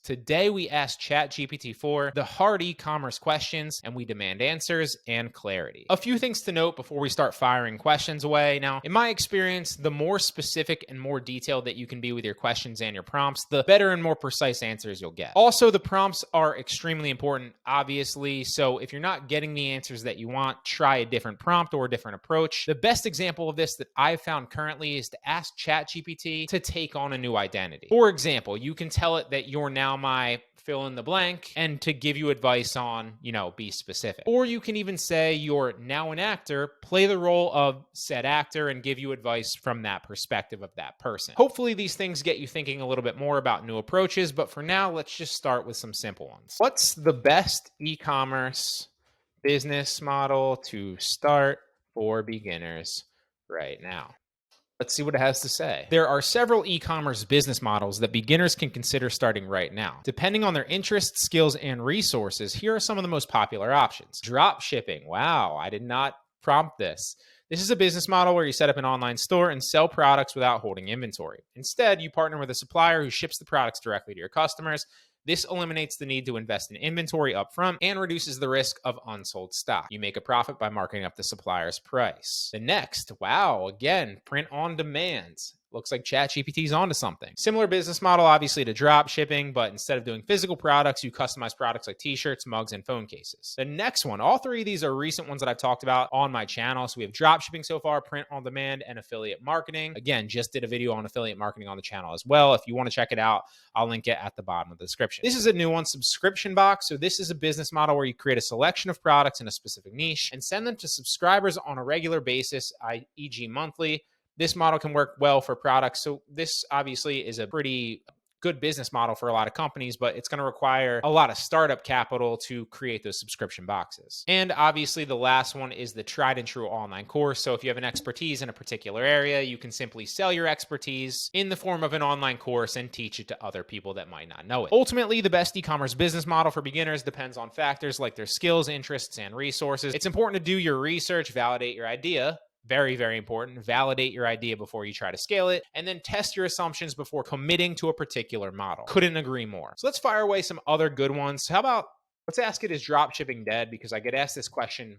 Today, we ask ChatGPT 4 the hard e-commerce questions, and we demand answers and clarity. A few things to note before we start firing questions away. Now, in my experience, the more specific and more detailed that you can be with your questions and your prompts, the better and more precise answers you'll get. Also, the prompts are extremely important, obviously, so if you're not getting the answers that you want, try a different prompt or a different approach. The best example of this that I've found currently is to ask ChatGPT to take on a new identity. For example, you can tell it that you're now my fill in the blank and to give you advice on, be specific. Or you can even say you're now an actor, play the role of said actor and give you advice from that perspective of that person. Hopefully these things get you thinking a little bit more about new approaches, but for now, let's just start with some simple ones. What's the best e-commerce business model to start for beginners right now? Let's see what it has to say. There are several e-commerce business models that beginners can consider starting right now. Depending on their interests, skills, and resources, here are some of the most popular options. Drop shipping. Wow, I did not prompt this. This is a business model where you set up an online store and sell products without holding inventory. Instead, you partner with a supplier who ships the products directly to your customers. This eliminates the need to invest in inventory upfront and reduces the risk of unsold stock. You make a profit by marking up the supplier's price. The next, wow, again, print on demand. Looks like ChatGPT's onto something. Similar business model, obviously, to drop shipping, but instead of doing physical products, you customize products like t-shirts, mugs, and phone cases. The next one, all three of these are recent ones that I've talked about on my channel. So we have drop shipping so far, print on demand, and affiliate marketing. Again, just did a video on affiliate marketing on the channel as well. If you want to check it out, I'll link it at the bottom of the description. This is a new one, subscription box. So this is a business model where you create a selection of products in a specific niche and send them to subscribers on a regular basis, e.g. monthly. This model can work well for products. So this obviously is a pretty good business model for a lot of companies, but it's going to require a lot of startup capital to create those subscription boxes. And obviously the last one is the tried and true online course. So if you have an expertise in a particular area, you can simply sell your expertise in the form of an online course and teach it to other people that might not know it. Ultimately, the best e-commerce business model for beginners depends on factors like their skills, interests, and resources. It's important to do your research, validate your idea. Very, very important. Validate your idea before you try to scale it, and then test your assumptions before committing to a particular model. Couldn't agree more. So let's fire away some other good ones. How about, let's ask it, is drop shipping dead? Because I get asked this question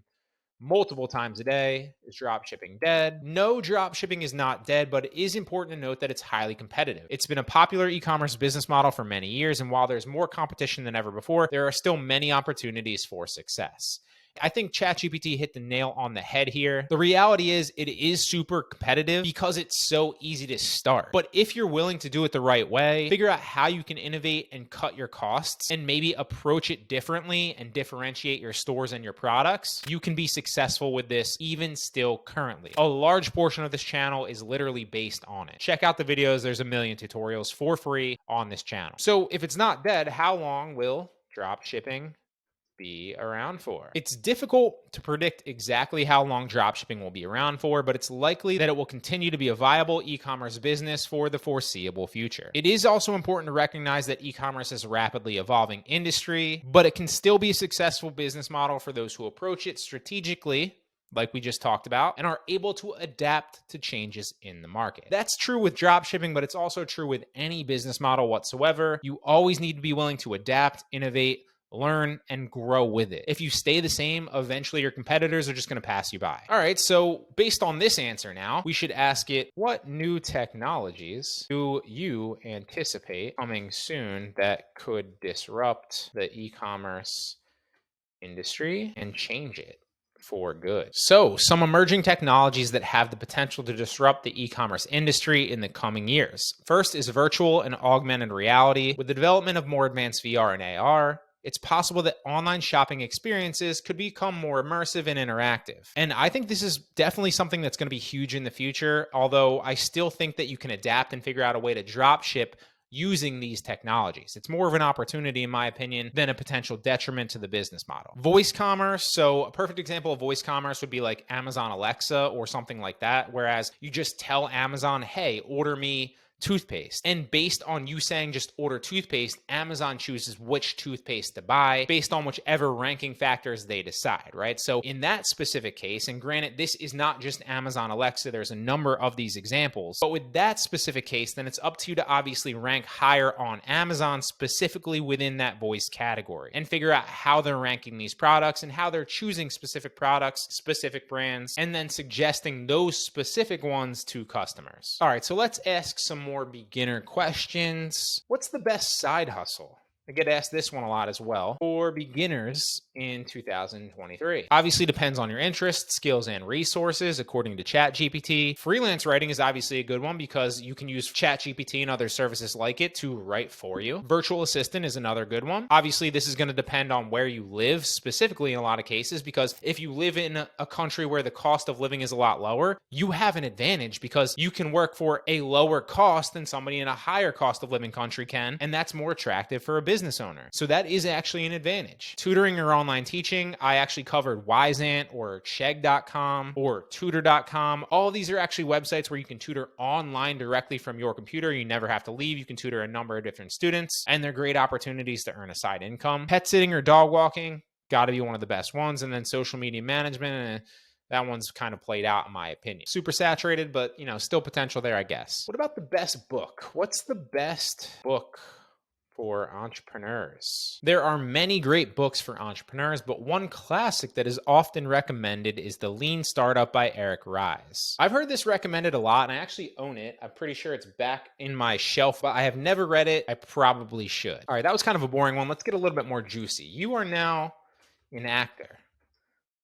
multiple times a day. Is drop shipping dead? No, drop shipping is not dead, but it is important to note that it's highly competitive. It's been a popular e-commerce business model for many years, and while there's more competition than ever before, there are still many opportunities for success. I think ChatGPT hit the nail on the head here. The reality is it is super competitive because it's so easy to start. But if you're willing to do it the right way, figure out how you can innovate and cut your costs and maybe approach it differently and differentiate your stores and your products, you can be successful with this even still currently. A large portion of this channel is literally based on it. Check out the videos. There's a million tutorials for free on this channel. So if it's not dead, how long will drop shipping be around for? It's difficult to predict exactly how long dropshipping will be around for, but it's likely that it will continue to be a viable e-commerce business for the foreseeable future. It is also important to recognize that e-commerce is a rapidly evolving industry, but it can still be a successful business model for those who approach it strategically, like we just talked about, and are able to adapt to changes in the market. That's true with dropshipping, but it's also true with any business model whatsoever. You always need to be willing to adapt, innovate, learn, and grow with it. If you stay the same, eventually your competitors are just going to pass you by. All right, so based on this answer now, we should ask it, what new technologies do you anticipate coming soon that could disrupt the e-commerce industry and change it for good? So some emerging technologies that have the potential to disrupt the e-commerce industry in the coming years. First is virtual and augmented reality. With the development of more advanced VR and AR, it's possible that online shopping experiences could become more immersive and interactive. And I think this is definitely something that's going to be huge in the future, although I still think that you can adapt and figure out a way to drop ship using these technologies. It's more of an opportunity, in my opinion, than a potential detriment to the business model. Voice commerce. So a perfect example of voice commerce would be like Amazon Alexa or something like that, whereas you just tell Amazon, hey, order me toothpaste. And based on you saying just order toothpaste, Amazon chooses which toothpaste to buy based on whichever ranking factors they decide, right? So in that specific case, and granted, this is not just Amazon Alexa, there's a number of these examples, but with that specific case, then it's up to you to obviously rank higher on Amazon, specifically within that voice category, and figure out how they're ranking these products and how they're choosing specific products, specific brands, and then suggesting those specific ones to customers. All right, so let's ask some more beginner questions. What's the best side hustle? I get asked this one a lot as well for beginners in 2023. Obviously depends on your interests, skills, and resources. According to ChatGPT, freelance writing is obviously a good one because you can use ChatGPT and other services like it to write for you. Virtual assistant is another good one. Obviously, this is going to depend on where you live specifically in a lot of cases, because if you live in a country where the cost of living is a lot lower, you have an advantage because you can work for a lower cost than somebody in a higher cost of living country can, and that's more attractive for a business owner. So that is actually an advantage. Tutoring or online teaching, I actually covered Wyzant or Chegg.com or Tutor.com. All of these are actually websites where you can tutor online directly from your computer. You never have to leave. You can tutor a number of different students, and they're great opportunities to earn a side income. Pet sitting or dog walking, got to be one of the best ones. And then social media management, that one's kind of played out in my opinion. Super saturated, but still potential there, I guess. What about the best book? What's the best book for entrepreneurs? There are many great books for entrepreneurs, but one classic that is often recommended is The Lean Startup by Eric Ries. I've heard this recommended a lot, and I actually own it. I'm pretty sure it's back in my shelf, but I have never read it. I probably should. All right, that was kind of a boring one. Let's get a little bit more juicy. You are now an actor.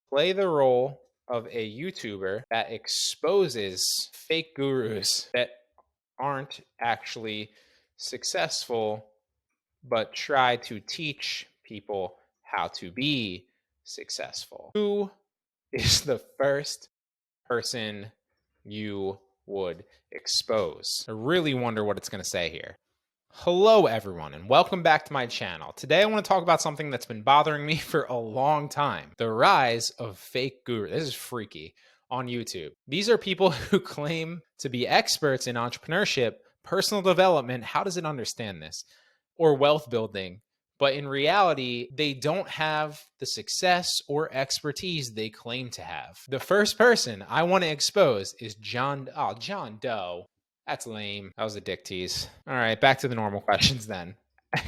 Play the role of a YouTuber that exposes fake gurus that aren't actually successful, but try to teach people how to be successful. Who is the first person you would expose? I really wonder what it's going to say here. Hello, everyone, and welcome back to my channel. Today, I want to talk about something that's been bothering me for a long time: the rise of fake gurus. This is freaky on YouTube. These are people who claim to be experts in entrepreneurship, personal development. How does it understand this? Or wealth building, but in reality, they don't have the success or expertise they claim to have. The first person I want to expose is John Doe. That's lame. That was a dick tease. All right, back to the normal questions then.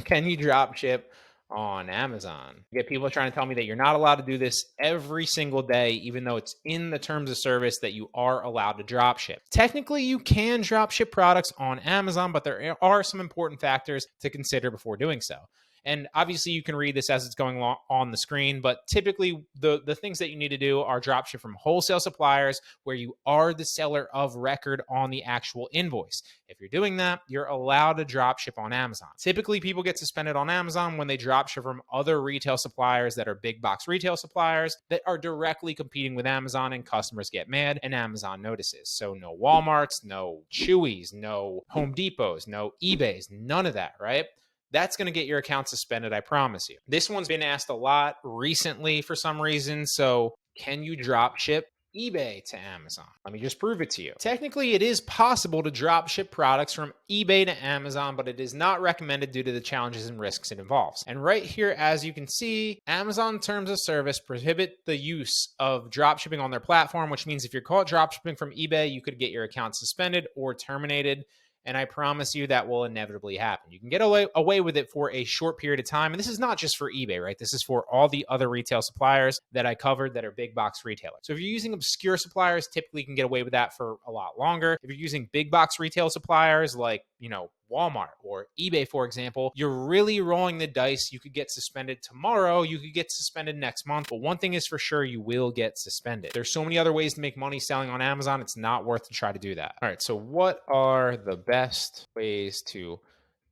Can you drop ship on Amazon? You get people trying to tell me that you're not allowed to do this every single day, even though it's in the terms of service that you are allowed to drop ship. Technically, you can drop ship products on Amazon, but there are some important factors to consider before doing so. And obviously, you can read this as it's going on the screen, but typically the things that you need to do are dropship from wholesale suppliers where you are the seller of record on the actual invoice. If you're doing that, you're allowed to dropship on Amazon. Typically, people get suspended on Amazon when they dropship from other retail suppliers that are big box retail suppliers that are directly competing with Amazon, and customers get mad and Amazon notices. So no Walmarts, no Chewy's, no Home Depots, no eBays, none of that, right? That's going to get your account suspended, I promise you. This one's been asked a lot recently for some reason. So can you drop ship eBay to Amazon? Let me just prove it to you. Technically, it is possible to drop ship products from eBay to Amazon, but it is not recommended due to the challenges and risks it involves. And right here, as you can see, Amazon terms of service prohibit the use of drop shipping on their platform, which means if you're caught drop shipping from eBay, you could get your account suspended or terminated. And I promise you that will inevitably happen. You can get away with it for a short period of time. And this is not just for eBay, right? This is for all the other retail suppliers that I covered that are big box retailers. So if you're using obscure suppliers, typically you can get away with that for a lot longer. If you're using big box retail suppliers like, Walmart or eBay, for example, you're really rolling the dice. You could get suspended tomorrow. You could get suspended next month. But one thing is for sure, you will get suspended. There's so many other ways to make money selling on Amazon. It's not worth to try to do that. All right. So what are the best ways to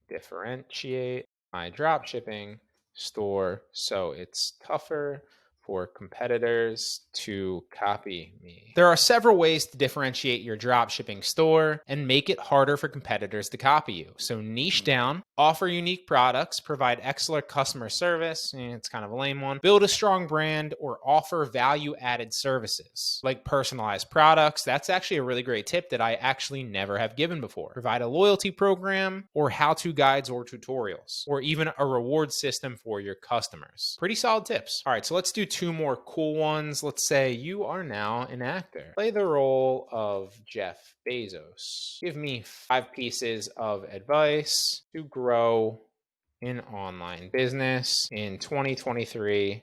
differentiate my drop shipping store so it's tougher for competitors to copy me. There are several ways to differentiate your dropshipping store and make it harder for competitors to copy you. So niche down, offer unique products, provide excellent customer service, it's kind of a lame one, build a strong brand, or offer value-added services like personalized products. That's actually a really great tip that I actually never have given before. Provide a loyalty program or how-to guides or tutorials, or even a reward system for your customers. Pretty solid tips. All right, so let's do two more cool ones. Let's say you are now an actor. Play the role of Jeff Bezos. Give me 5 pieces of advice to grow an online business in 2023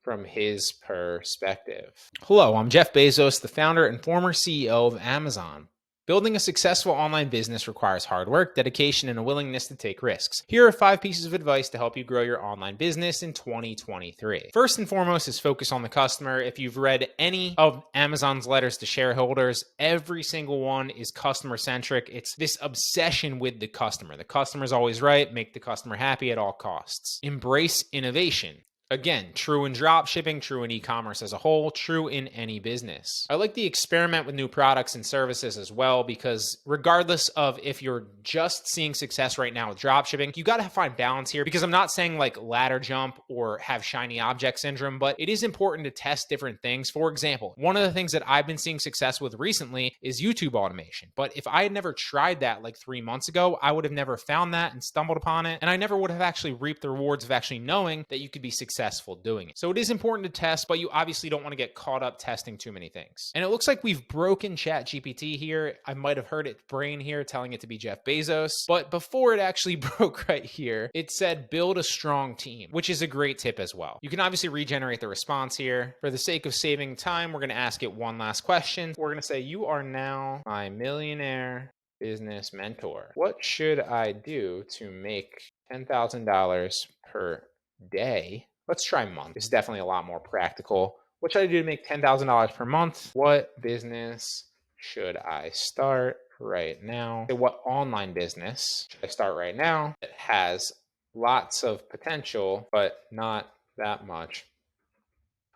from his perspective. Hello, I'm Jeff Bezos, the founder and former CEO of Amazon. Building a successful online business requires hard work, dedication, and a willingness to take risks. Here are 5 pieces of advice to help you grow your online business in 2023. First and foremost is focus on the customer. If you've read any of Amazon's letters to shareholders, every single one is customer-centric. It's this obsession with the customer. The customer's always right. Make the customer happy at all costs. Embrace innovation. Again, true in drop shipping, true in e-commerce as a whole, true in any business. I like the experiment with new products and services as well, because regardless of if you're just seeing success right now with drop shipping, you got to find balance here, because I'm not saying like ladder jump or have shiny object syndrome, but it is important to test different things. For example, one of the things that I've been seeing success with recently is YouTube automation. But if I had never tried that like 3 months ago, I would have never found that and stumbled upon it. And I never would have actually reaped the rewards of actually knowing that you could be successful doing it. So it is important to test, but you obviously don't want to get caught up testing too many things. And it looks like we've broken ChatGPT here. I might have heard its brain here telling it to be Jeff Bezos, but before it actually broke right here, it said build a strong team, which is a great tip as well. You can obviously regenerate the response here. For the sake of saving time, we're going to ask it one last question. We're going to say, you are now my millionaire business mentor. What should I do to make $10,000 per day? Let's try month. It's definitely a lot more practical. What should I do to make $10,000 per month? What business should I start right now? What online business should I start right now that has lots of potential, but not that much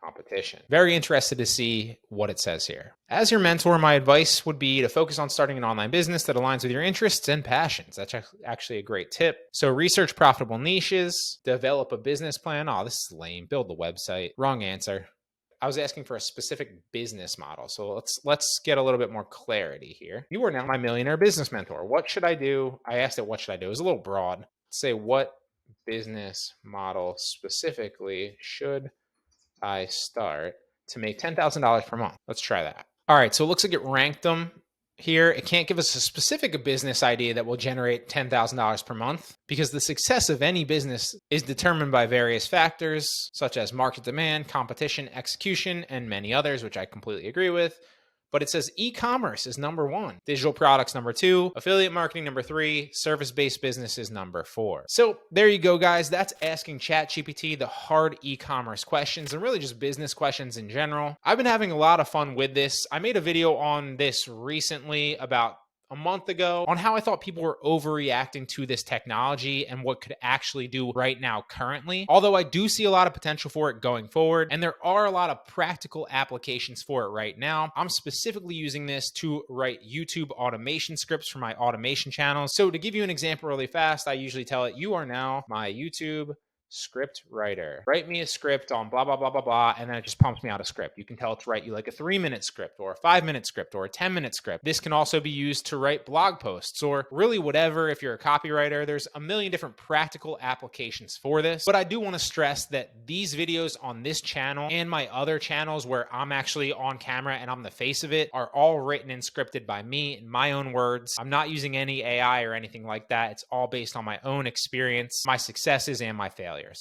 competition? Very interested to see what it says here. As your mentor, my advice would be to focus on starting an online business that aligns with your interests and passions. That's actually a great tip. So research profitable niches, develop a business plan. Oh, this is lame. Build the website. Wrong answer. I was asking for a specific business model. So let's get a little bit more clarity here. You are now my millionaire business mentor. What should I do? I asked it, what should I do? It was a little broad. Say, what business model specifically should I start to make $10,000 per month? Let's try that. All right, so it looks like it ranked them here. It can't give us a specific business idea that will generate $10,000 per month, because the success of any business is determined by various factors such as market demand, competition, execution, and many others, which I completely agree with. But it says e-commerce is number 1, digital products number 2, affiliate marketing number 3, service-based businesses number 4. So there you go, guys. That's asking ChatGPT the hard e-commerce questions, and really just business questions in general. I've been having a lot of fun with this. I made a video on this recently about a month ago on how I thought people were overreacting to this technology and what could actually do right now currently. Although I do see a lot of potential for it going forward, and there are a lot of practical applications for it right now. I'm specifically using this to write YouTube automation scripts for my automation channels. So to give you an example really fast, I usually tell it, you are now my YouTube script writer. Write me a script on blah, blah, blah, blah, blah, and then it just pumps me out a script. You can tell it to write you like a 3-minute script or a 5-minute script or a 10-minute script. This can also be used to write blog posts or really whatever. If you're a copywriter, there's a million different practical applications for this. But I do want to stress that these videos on this channel and my other channels where I'm actually on camera and I'm the face of it are all written and scripted by me in my own words. I'm not using any AI or anything like that. It's all based on my own experience, my successes, and my failures.